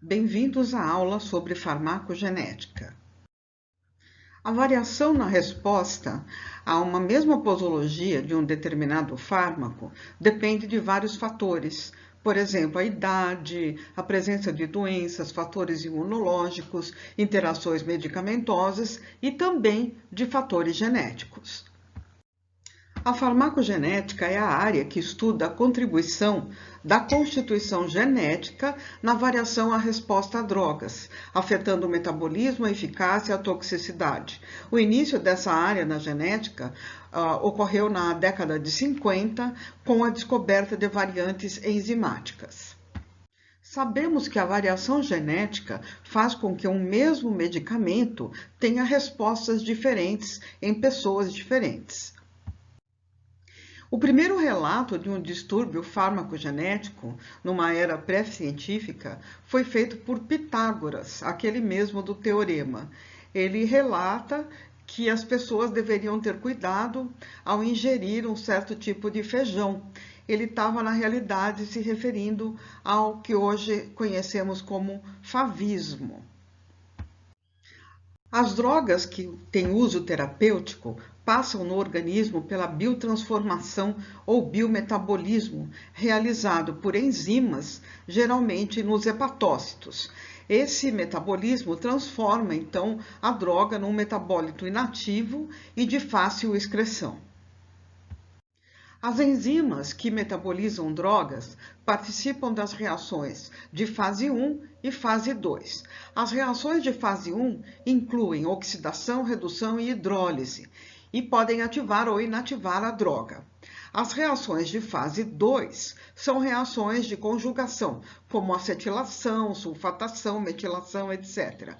Bem-vindos à aula sobre farmacogenética. A variação na resposta a uma mesma posologia de um determinado fármaco depende de vários fatores, por exemplo, a idade, a presença de doenças, fatores imunológicos, interações medicamentosas e também de fatores genéticos. A farmacogenética é a área que estuda a contribuição da constituição genética na variação à resposta a drogas, afetando o metabolismo, a eficácia e a toxicidade. O início dessa área na genética ocorreu na década de 50, com a descoberta de variantes enzimáticas. Sabemos que a variação genética faz com que um mesmo medicamento tenha respostas diferentes em pessoas diferentes. O primeiro relato de um distúrbio farmacogenético, numa era pré-científica, foi feito por Pitágoras, aquele mesmo do teorema. Ele relata que as pessoas deveriam ter cuidado ao ingerir um certo tipo de feijão. Ele estava, na realidade, se referindo ao que hoje conhecemos como favismo. As drogas que têm uso terapêutico passam no organismo pela biotransformação ou biometabolismo realizado por enzimas, geralmente nos hepatócitos. Esse metabolismo transforma, então, a droga num metabólito inativo e de fácil excreção. As enzimas que metabolizam drogas participam das reações de fase 1 e fase 2. As reações de fase 1 incluem oxidação, redução e hidrólise e podem ativar ou inativar a droga. As reações de fase 2 são reações de conjugação, como acetilação, sulfatação, metilação, etc.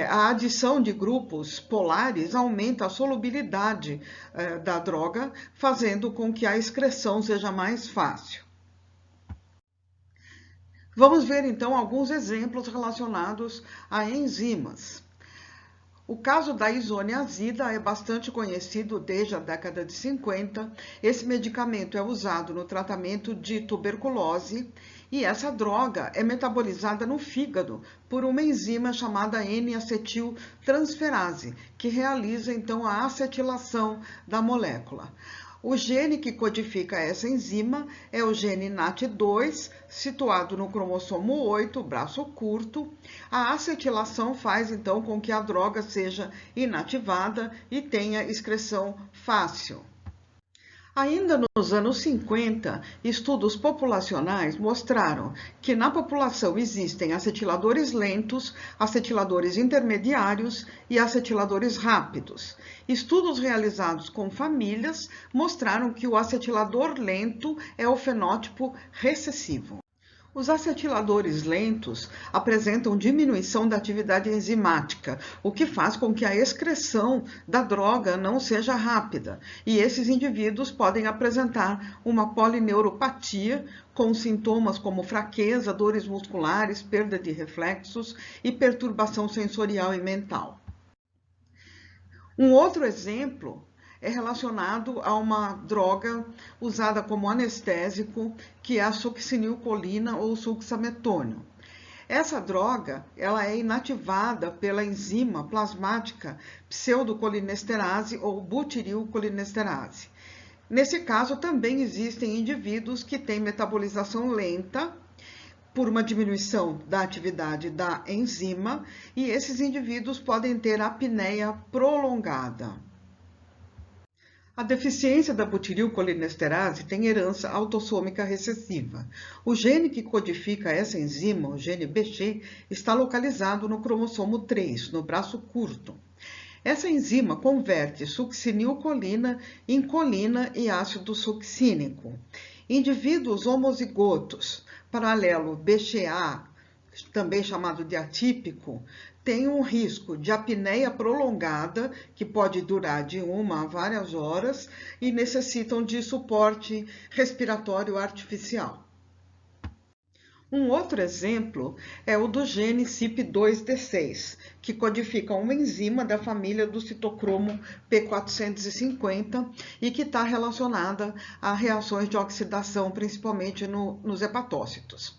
A adição de grupos polares aumenta a solubilidade da droga, fazendo com que a excreção seja mais fácil. Vamos ver então alguns exemplos relacionados a enzimas. O caso da isoniazida é bastante conhecido desde a década de 50. Esse medicamento é usado no tratamento de tuberculose e essa droga é metabolizada no fígado por uma enzima chamada N-acetiltransferase, que realiza então a acetilação da molécula. O gene que codifica essa enzima é o gene NAT2, situado no cromossomo 8, braço curto. A acetilação faz, então, com que a droga seja inativada e tenha excreção fácil. Ainda nos anos 50, estudos populacionais mostraram que na população existem acetiladores lentos, acetiladores intermediários e acetiladores rápidos. Estudos realizados com famílias mostraram que o acetilador lento é o fenótipo recessivo. Os acetiladores lentos apresentam diminuição da atividade enzimática, o que faz com que a excreção da droga não seja rápida, e esses indivíduos podem apresentar uma polineuropatia com sintomas como fraqueza, dores musculares, perda de reflexos e perturbação sensorial e mental. Um outro exemplo é relacionado a uma droga usada como anestésico, que é a succinilcolina ou succinilmetônio. Essa droga ela é inativada pela enzima plasmática pseudocolinesterase ou butirilcolinesterase. Nesse caso, também existem indivíduos que têm metabolização lenta por uma diminuição da atividade da enzima, e esses indivíduos podem ter apneia prolongada. A deficiência da butirilcolinesterase tem herança autossômica recessiva. O gene que codifica essa enzima, o gene BX, está localizado no cromossomo 3, no braço curto. Essa enzima converte succinilcolina em colina e ácido succínico. Indivíduos homozigotos, paralelo BCA, também chamado de atípico, tem um risco de apneia prolongada, que pode durar de 1 a várias horas, e necessitam de suporte respiratório artificial. Um outro exemplo é o do gene CYP2D6, que codifica uma enzima da família do citocromo P450 e que está relacionada a reações de oxidação, principalmente nos hepatócitos.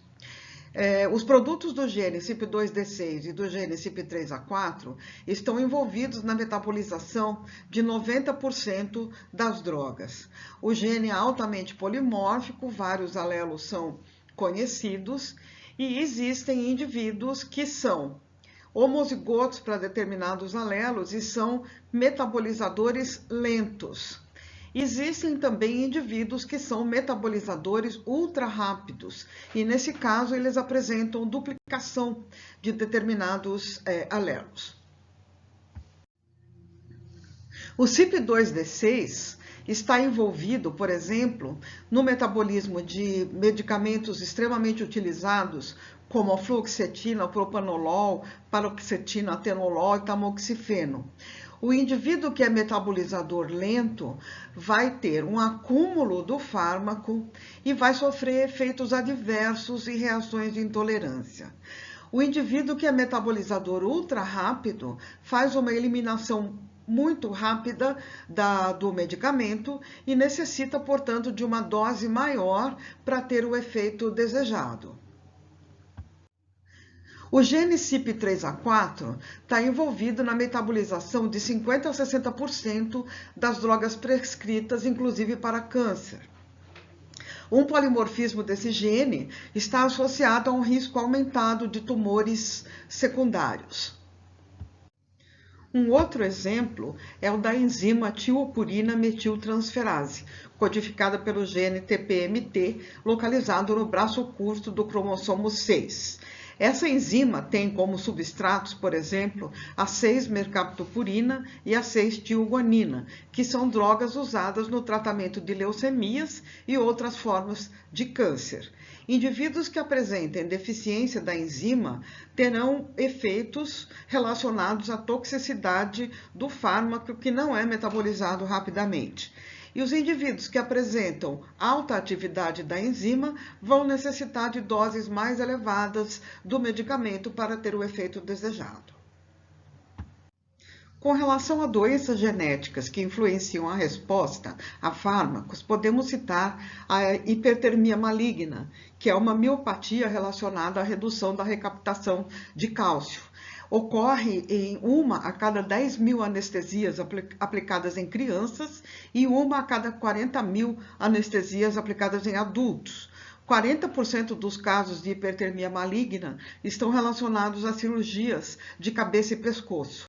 Os produtos do gene CYP2D6 e do gene CYP3A4 estão envolvidos na metabolização de 90% das drogas. O gene é altamente polimórfico, vários alelos são conhecidos e existem indivíduos que são homozigotos para determinados alelos e são metabolizadores lentos. Existem também indivíduos que são metabolizadores ultra rápidos e, nesse caso, eles apresentam duplicação de determinados alelos. O CYP2D6 está envolvido, por exemplo, no metabolismo de medicamentos extremamente utilizados, como a fluoxetina, propanolol, paroxetina, atenolol e tamoxifeno. O indivíduo que é metabolizador lento vai ter um acúmulo do fármaco e vai sofrer efeitos adversos e reações de intolerância. O indivíduo que é metabolizador ultra rápido faz uma eliminação muito rápida do medicamento e necessita, portanto, de uma dose maior para ter o efeito desejado. O gene CYP3A4 está envolvido na metabolização de 50% a 60% das drogas prescritas, inclusive para câncer. Um polimorfismo desse gene está associado a um risco aumentado de tumores secundários. Um outro exemplo é o da enzima tiopurina metiltransferase, codificada pelo gene TPMT, localizado no braço curto do cromossomo 6. Essa enzima tem como substratos, por exemplo, a 6-mercaptopurina e a 6-tioguanina, que são drogas usadas no tratamento de leucemias e outras formas de câncer. Indivíduos que apresentem deficiência da enzima terão efeitos relacionados à toxicidade do fármaco que não é metabolizado rapidamente. E os indivíduos que apresentam alta atividade da enzima vão necessitar de doses mais elevadas do medicamento para ter o efeito desejado. Com relação a doenças genéticas que influenciam a resposta a fármacos, podemos citar a hipertermia maligna, que é uma miopatia relacionada à redução da recaptação de cálcio. Ocorre em 1 a cada 10 mil anestesias aplicadas em crianças e 1 a cada 40 mil anestesias aplicadas em adultos. 40% dos casos de hipertermia maligna estão relacionados a cirurgias de cabeça e pescoço.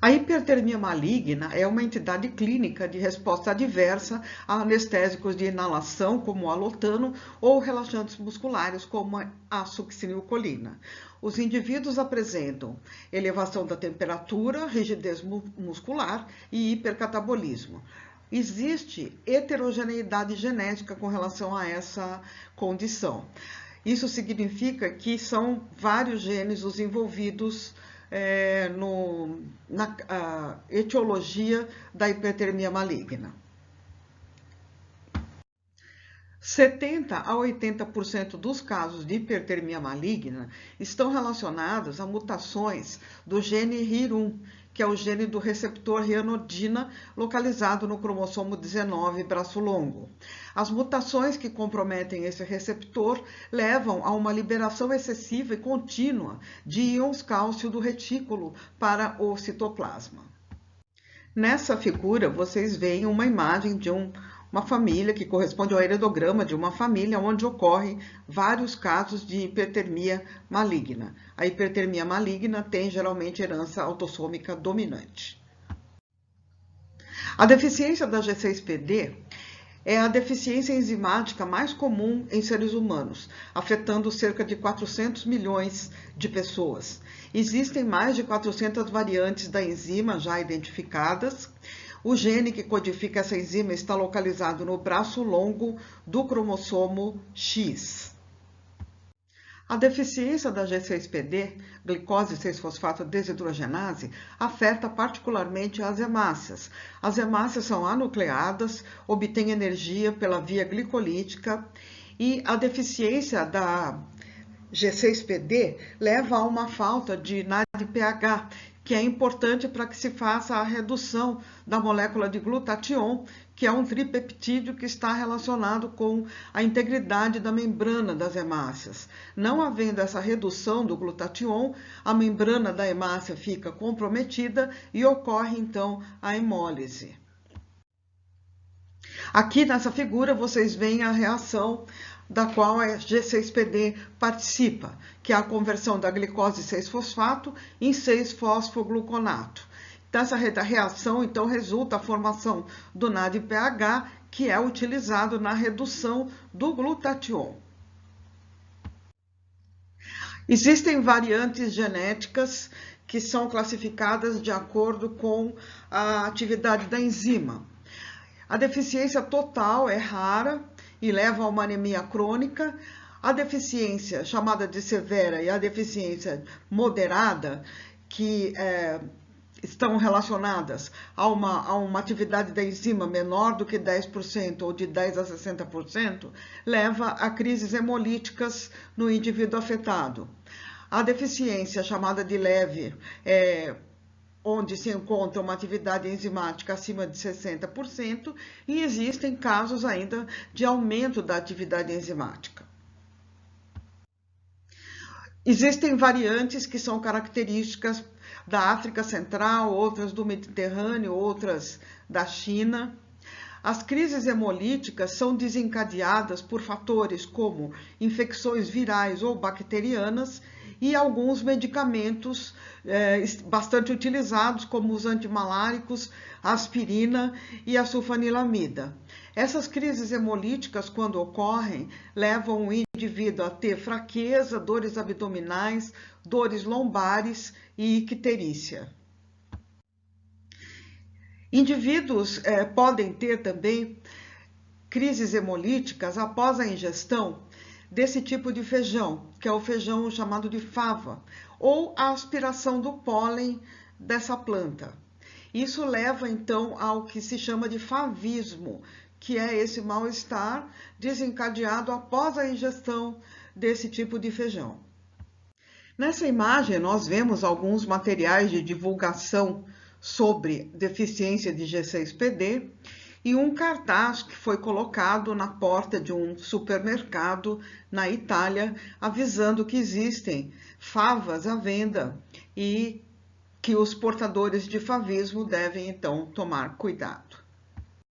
A hipertermia maligna é uma entidade clínica de resposta adversa a anestésicos de inalação, como o alotano, ou relaxantes musculares, como a succinilcolina. Os indivíduos apresentam elevação da temperatura, rigidez muscular e hipercatabolismo. Existe heterogeneidade genética com relação a essa condição. Isso significa que são vários genes os envolvidos na etiologia da hipertermia maligna. 70% a 80% dos casos de hipertermia maligna estão relacionados a mutações do gene HIR1, que é o gene do receptor rianodina, localizado no cromossomo 19, braço longo. As mutações que comprometem esse receptor levam a uma liberação excessiva e contínua de íons cálcio do retículo para o citoplasma. Nessa figura, vocês veem uma imagem de uma família que corresponde ao heredograma de uma família onde ocorrem vários casos de hipertermia maligna. A hipertermia maligna tem geralmente herança autossômica dominante. A deficiência da G6PD é a deficiência enzimática mais comum em seres humanos, afetando cerca de 400 milhões de pessoas. Existem mais de 400 variantes da enzima já identificadas. O gene que codifica essa enzima está localizado no braço longo do cromossomo X. A deficiência da G6PD, glicose 6-fosfato desidrogenase, afeta particularmente as hemácias. As hemácias são anucleadas, obtêm energia pela via glicolítica e a deficiência da G6PD leva a uma falta de NADPH, que é importante para que se faça a redução da molécula de glutatión, que é um tripeptídeo que está relacionado com a integridade da membrana das hemácias. Não havendo essa redução do glutatión, a membrana da hemácia fica comprometida e ocorre então a hemólise. Aqui nessa figura vocês veem a reação da qual a G6PD participa, que é a conversão da glicose 6-fosfato em 6-fosfogluconato. Dessa reação, então, resulta a formação do NADPH, que é utilizado na redução do glutatión. Existem variantes genéticas que são classificadas de acordo com a atividade da enzima. A deficiência total é rara e leva a uma anemia crônica. A deficiência chamada de severa e a deficiência moderada, que estão relacionadas a uma atividade da enzima menor do que 10% ou de 10% a 60%, leva a crises hemolíticas no indivíduo afetado. A deficiência chamada de leve onde se encontra uma atividade enzimática acima de 60%, e existem casos ainda de aumento da atividade enzimática. Existem variantes que são características da África Central, outras do Mediterrâneo, outras da China. As crises hemolíticas são desencadeadas por fatores como infecções virais ou bacterianas e alguns medicamentos bastante utilizados, como os antimaláricos, a aspirina e a sulfanilamida. Essas crises hemolíticas, quando ocorrem, levam o indivíduo a ter fraqueza, dores abdominais, dores lombares e icterícia. Indivíduos podem ter também crises hemolíticas após a ingestão desse tipo de feijão, que é o feijão chamado de fava, ou a aspiração do pólen dessa planta. Isso leva então ao que se chama de favismo, que é esse mal-estar desencadeado após a ingestão desse tipo de feijão. Nessa imagem nós vemos alguns materiais de divulgação sobre deficiência de G6PD e um cartaz que foi colocado na porta de um supermercado na Itália, avisando que existem favas à venda e que os portadores de favismo devem então tomar cuidado.